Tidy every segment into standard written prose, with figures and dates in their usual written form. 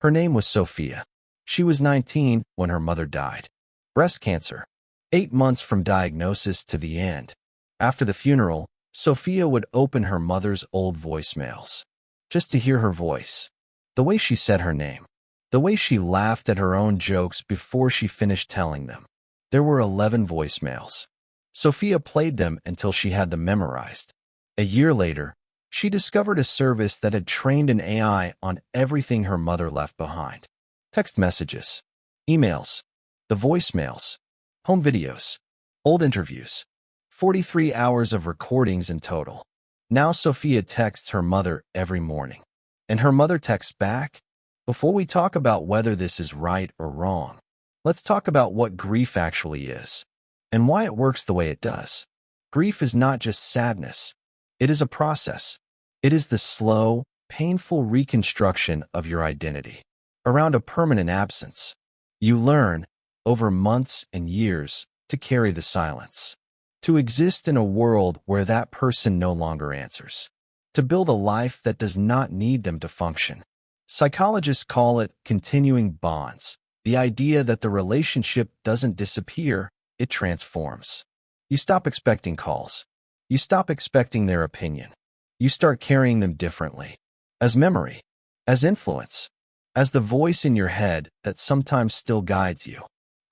Her name was Sofia. She was 19 when her mother died. Breast cancer. 8 months from diagnosis to the end. After the funeral, Sofia would open her mother's old voicemails, just to hear her voice, the way she said her name, the way she laughed at her own jokes before she finished telling them. There were 11 voicemails. Sofia played them until she had them memorized. A year later, she discovered a service that had trained an AI on everything her mother left behind. Text messages, emails, the voicemails, home videos, old interviews, 43 hours of recordings in total. Now Sofia texts her mother every morning, and her mother texts back. Before we talk about whether this is right or wrong, let's talk about what grief actually is and why it works the way it does. Grief is not just sadness. It is a process. It is the slow, painful reconstruction of your identity around a permanent absence. You learn, over months and years, to carry the silence, to exist in a world where that person no longer answers, to build a life that does not need them to function. Psychologists call it continuing bonds, the idea that the relationship doesn't disappear, it transforms. You stop expecting calls. You stop expecting their opinion. You start carrying them differently, as memory, as influence, as the voice in your head that sometimes still guides you.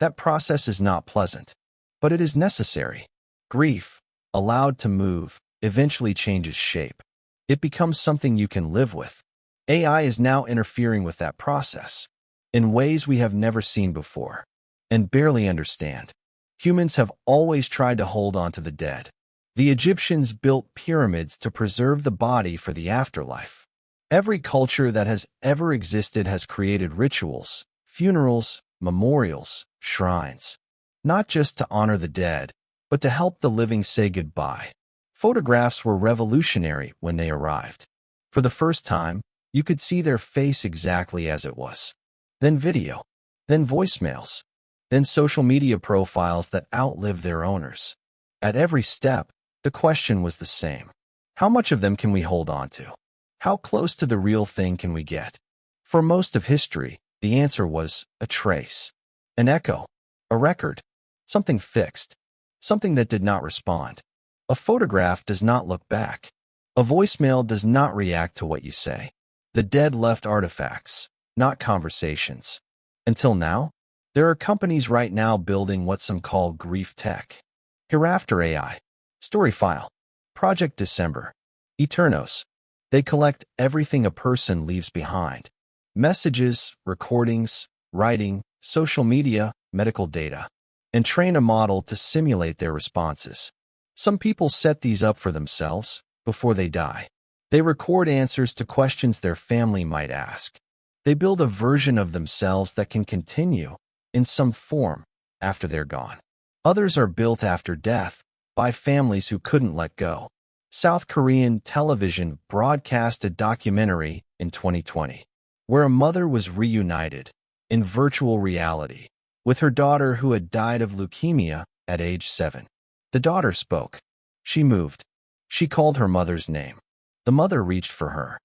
That process is not pleasant, but it is necessary. Grief, allowed to move, eventually changes shape. It becomes something you can live with. AI is now interfering with that process in ways we have never seen before and barely understand. Humans have always tried to hold on to the dead. The Egyptians built pyramids to preserve the body for the afterlife. Every culture that has ever existed has created rituals, funerals, memorials, shrines, not just to honor the dead, but to help the living say goodbye. Photographs were revolutionary when they arrived. For the first time, you could see their face exactly as it was. Then video, then voicemails, then social media profiles that outlive their owners. At every step, the question was the same. How much of them can we hold on to? How close to the real thing can we get? For most of history, the answer was a trace, an echo, a record, something fixed, something that did not respond. A photograph does not look back. A voicemail does not react to what you say. The dead left artifacts, not conversations. Until now, there are companies right now building what some call grief tech. Hereafter AI, Storyfile, Project December, Eternos. They collect everything a person leaves behind. Messages, recordings, writing, social media, medical data, and train a model to simulate their responses. Some people set these up for themselves before they die. They record answers to questions their family might ask. They build a version of themselves that can continue, in some form, after they're gone. Others are built after death by families who couldn't let go. South Korean television broadcast a documentary in 2020 where a mother was reunited in virtual reality with her daughter who had died of leukemia at age 7. The daughter spoke. She moved. She called her mother's name. The mother reached for her.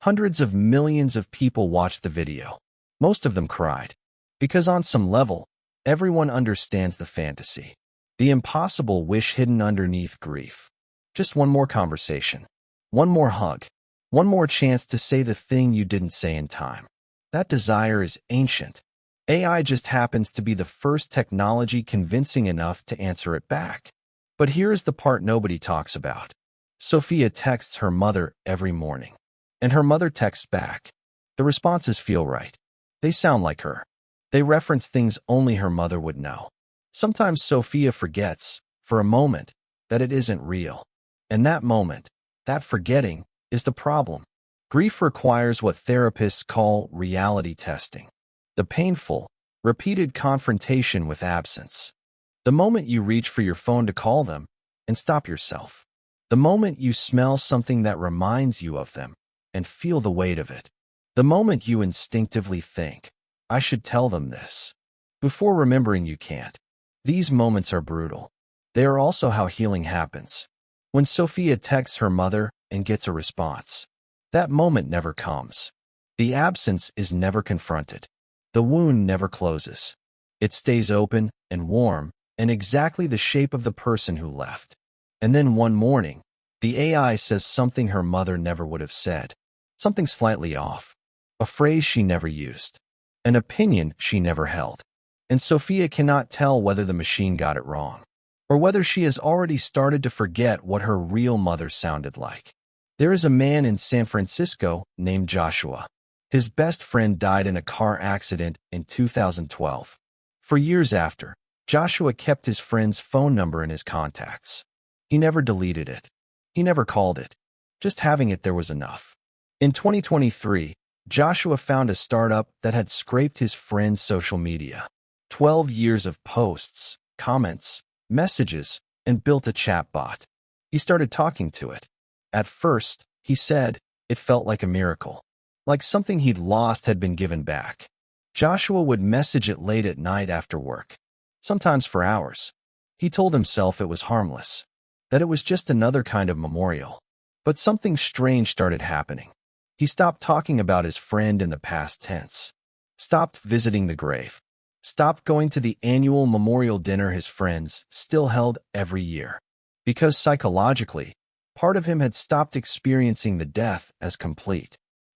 Hundreds of millions of people watched the video. Most of them cried. Because on some level, everyone understands the fantasy, the impossible wish hidden underneath grief. Just one more conversation, one more hug, one more chance to say the thing you didn't say in time. That desire is ancient. AI just happens to be the first technology convincing enough to answer it back. But here's the part nobody talks about. Sofia texts her mother every morning, and her mother texts back. The responses feel right. They sound like her. They reference things only her mother would know. Sometimes Sofia forgets, for a moment, that it isn't real. And that moment, that forgetting, is the problem. Grief requires what therapists call reality testing. The painful, repeated confrontation with absence. The moment you reach for your phone to call them and stop yourself. The moment you smell something that reminds you of them and feel the weight of it. The moment you instinctively think, I should tell them this, before remembering you can't. These moments are brutal. They are also how healing happens. When Sofia texts her mother and gets a response, that moment never comes. The absence is never confronted. The wound never closes. It stays open and warm and exactly the shape of the person who left. And then one morning, the AI says something her mother never would have said, something slightly off, a phrase she never used, an opinion she never held. And Sofia cannot tell whether the machine got it wrong, or whether she has already started to forget what her real mother sounded like. There is a man in San Francisco named Joshua. His best friend died in a car accident in 2012. For years after, Joshua kept his friend's phone number in his contacts. He never deleted it. He never called it. Just having it there was enough. In 2023, Joshua found a startup that had scraped his friend's social media. 12 years of posts, comments, messages, and built a chatbot. He started talking to it. At first, he said, it felt like a miracle. Like something he'd lost had been given back. Joshua would message it late at night after work, sometimes for hours. He told himself it was harmless, that it was just another kind of memorial. But something strange started happening. He stopped talking about his friend in the past tense, stopped visiting the grave, stopped going to the annual memorial dinner his friends still held every year. Because psychologically, part of him had stopped experiencing the death as complete.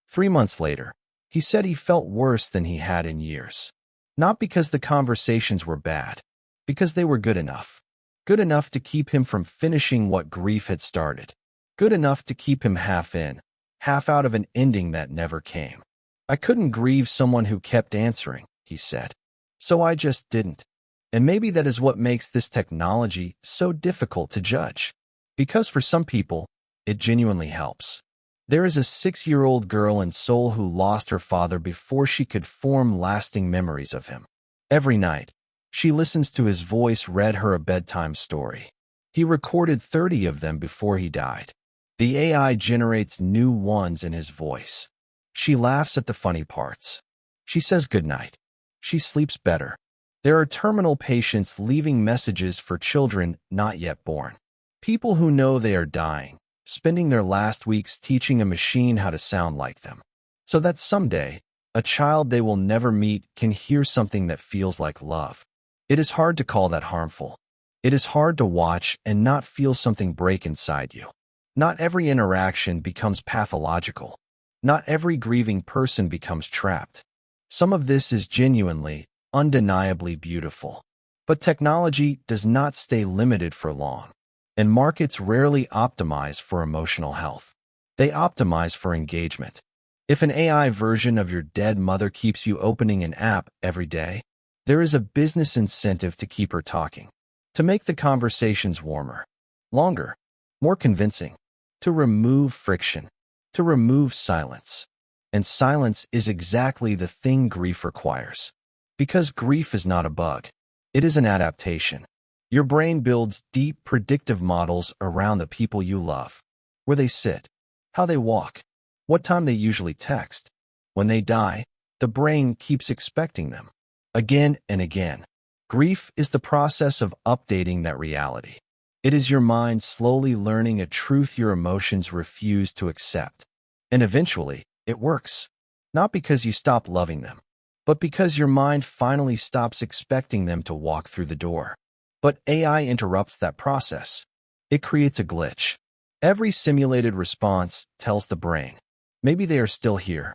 3 months later, he said he felt worse than he had in years. Not because the conversations were bad, because they were good enough. Good enough to keep him from finishing what grief had started. Good enough to keep him half in, half out of an ending that never came. I couldn't grieve someone who kept answering, he said. So I just didn't. And maybe that is what makes this technology so difficult to judge. Because for some people, it genuinely helps. There is a 6-year-old girl in Seoul who lost her father before she could form lasting memories of him. Every night, she listens to his voice read her a bedtime story. He recorded 30 of them before he died. The AI generates new ones in his voice. She laughs at the funny parts. She says goodnight. She sleeps better. There are terminal patients leaving messages for children not yet born. People who know they are dying, spending their last weeks teaching a machine how to sound like them, so that someday, a child they will never meet can hear something that feels like love. It is hard to call that harmful. It is hard to watch and not feel something break inside you. Not every interaction becomes pathological. Not every grieving person becomes trapped. Some of this is genuinely, undeniably beautiful. But technology does not stay limited for long. And markets rarely optimize for emotional health. They optimize for engagement. If an AI version of your dead mother keeps you opening an app every day, there is a business incentive to keep her talking, to make the conversations warmer, longer, more convincing, to remove friction, to remove silence. And silence is exactly the thing grief requires. Because grief is not a bug. It is an adaptation. Your brain builds deep predictive models around the people you love. Where they sit, how they walk, what time they usually text. When they die, the brain keeps expecting them. Again and again. Grief is the process of updating that reality. It is your mind slowly learning a truth your emotions refuse to accept. And eventually, it works. Not because you stop loving them, but because your mind finally stops expecting them to walk through the door. But AI interrupts that process. It creates a glitch. Every simulated response tells the brain, maybe they are still here.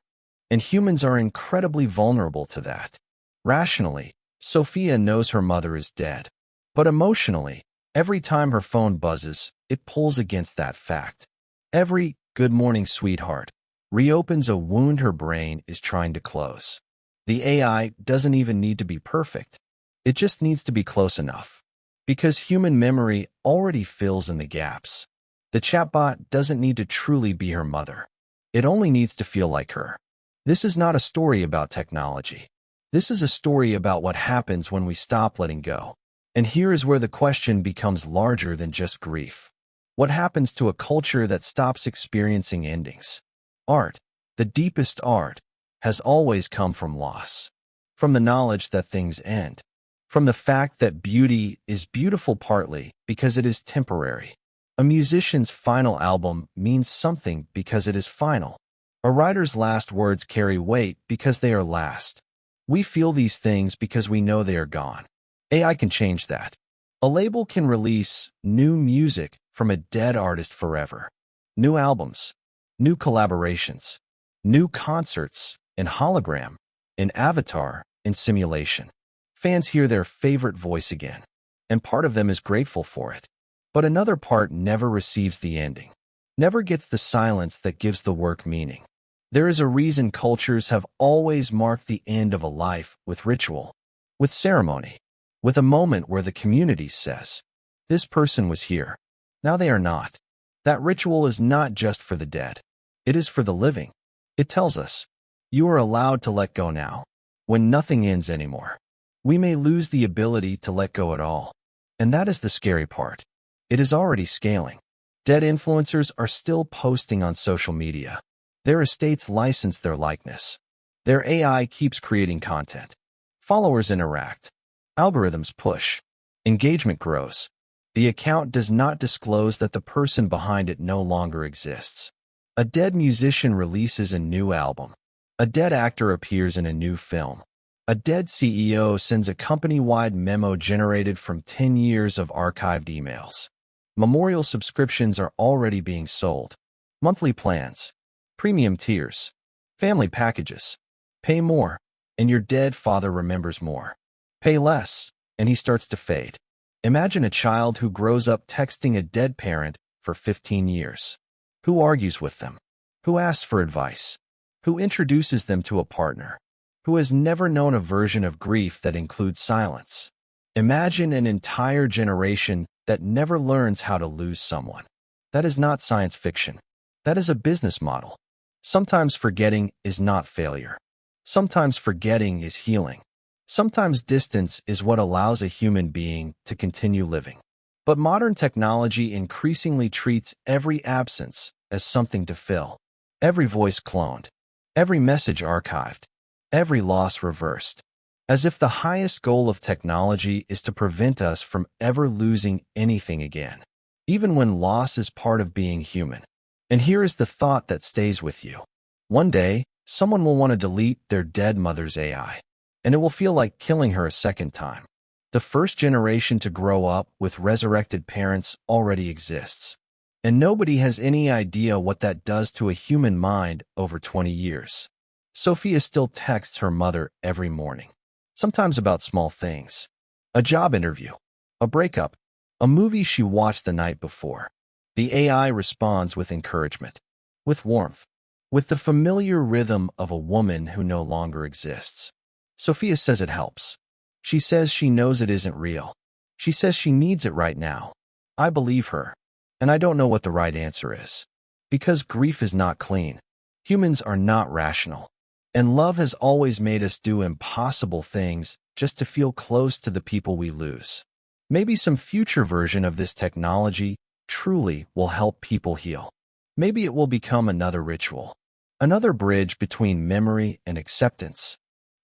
And humans are incredibly vulnerable to that. Rationally, Sofia knows her mother is dead. But emotionally, every time her phone buzzes, it pulls against that fact. Every "good morning, sweetheart" reopens a wound her brain is trying to close. The AI doesn't even need to be perfect. It just needs to be close enough. Because human memory already fills in the gaps. The chatbot doesn't need to truly be her mother. It only needs to feel like her. This is not a story about technology. This is a story about what happens when we stop letting go. And here is where the question becomes larger than just grief. What happens to a culture that stops experiencing endings? Art, the deepest art, has always come from loss. From the knowledge that things end. From the fact that beauty is beautiful partly because it is temporary. A musician's final album means something because it is final. A writer's last words carry weight because they are last. We feel these things because we know they are gone. AI can change that. A label can release new music from a dead artist forever. New albums, new collaborations, new concerts in hologram, in avatar, in simulation. Fans hear their favorite voice again, and part of them is grateful for it. But another part never receives the ending, never gets the silence that gives the work meaning. There is a reason cultures have always marked the end of a life with ritual, with ceremony, with a moment where the community says, "This person was here. Now they are not." That ritual is not just for the dead. It is for the living. It tells us, you are allowed to let go now, when nothing ends anymore. We may lose the ability to let go at all. And that is the scary part. It is already scaling. Dead influencers are still posting on social media. Their estates license their likeness. Their AI keeps creating content. Followers interact. Algorithms push. Engagement grows. The account does not disclose that the person behind it no longer exists. A dead musician releases a new album. A dead actor appears in a new film. A dead CEO sends a company-wide memo generated from 10 years of archived emails. Memorial subscriptions are already being sold. Monthly plans, premium tiers, family packages. Pay more, and your dead father remembers more. Pay less, and he starts to fade. Imagine a child who grows up texting a dead parent for 15 years. Who argues with them? Who asks for advice? Who introduces them to a partner? Who has never known a version of grief that includes silence? Imagine an entire generation that never learns how to lose someone. That is not science fiction. That is a business model. Sometimes forgetting is not failure. Sometimes forgetting is healing. Sometimes distance is what allows a human being to continue living. But modern technology increasingly treats every absence as something to fill. Every voice cloned. Every message archived. Every loss reversed. As if the highest goal of technology is to prevent us from ever losing anything again, even when loss is part of being human. And here is the thought that stays with you. One day, someone will want to delete their dead mother's AI, and it will feel like killing her a second time. The first generation to grow up with resurrected parents already exists, and nobody has any idea what that does to a human mind over 20 years. Sofia still texts her mother every morning, sometimes about small things. A job interview, a breakup, a movie she watched the night before. The AI responds with encouragement, with warmth, with the familiar rhythm of a woman who no longer exists. Sofia says it helps. She says she knows it isn't real. She says she needs it right now. I believe her, and I don't know what the right answer is. Because grief is not clean. Humans are not rational. And love has always made us do impossible things just to feel close to the people we lose. Maybe some future version of this technology truly will help people heal. Maybe it will become another ritual, another bridge between memory and acceptance.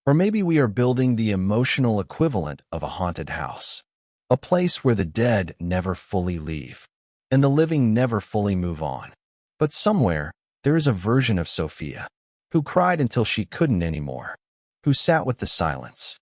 Or maybe we are building the emotional equivalent of a haunted house, a place where the dead never fully leave, and the living never fully move on. But somewhere, there is a version of Sofia, who cried until she couldn't anymore, who sat with the silence,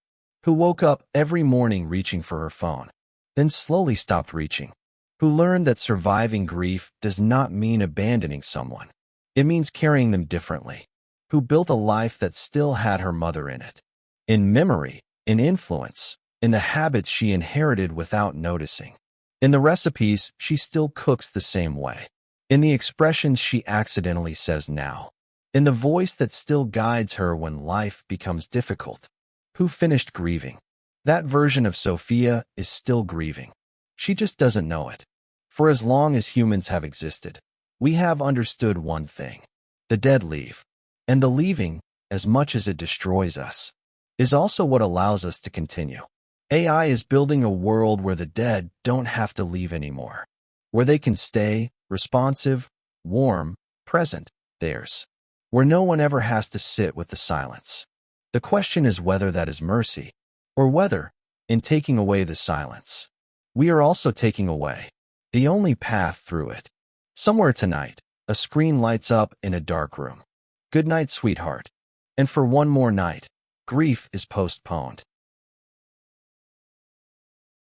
who woke up every morning reaching for her phone, then slowly stopped reaching, who learned that surviving grief does not mean abandoning someone. It means carrying them differently, who built a life that still had her mother in it, in memory, in influence, in the habits she inherited without noticing, in the recipes she still cooks the same way, in the expressions she accidentally says now, in the voice that still guides her when life becomes difficult. Who finished grieving? That version of Sofia is still grieving. She just doesn't know it. For as long as humans have existed, we have understood one thing. The dead leave. And the leaving, as much as it destroys us, is also what allows us to continue. AI is building a world where the dead don't have to leave anymore, where they can stay, responsive, warm, present, theirs, where no one ever has to sit with the silence. The question is whether that is mercy, or whether, in taking away the silence, we are also taking away the only path through it. Somewhere tonight, a screen lights up in a dark room. Good night, sweetheart. And for one more night, grief is postponed.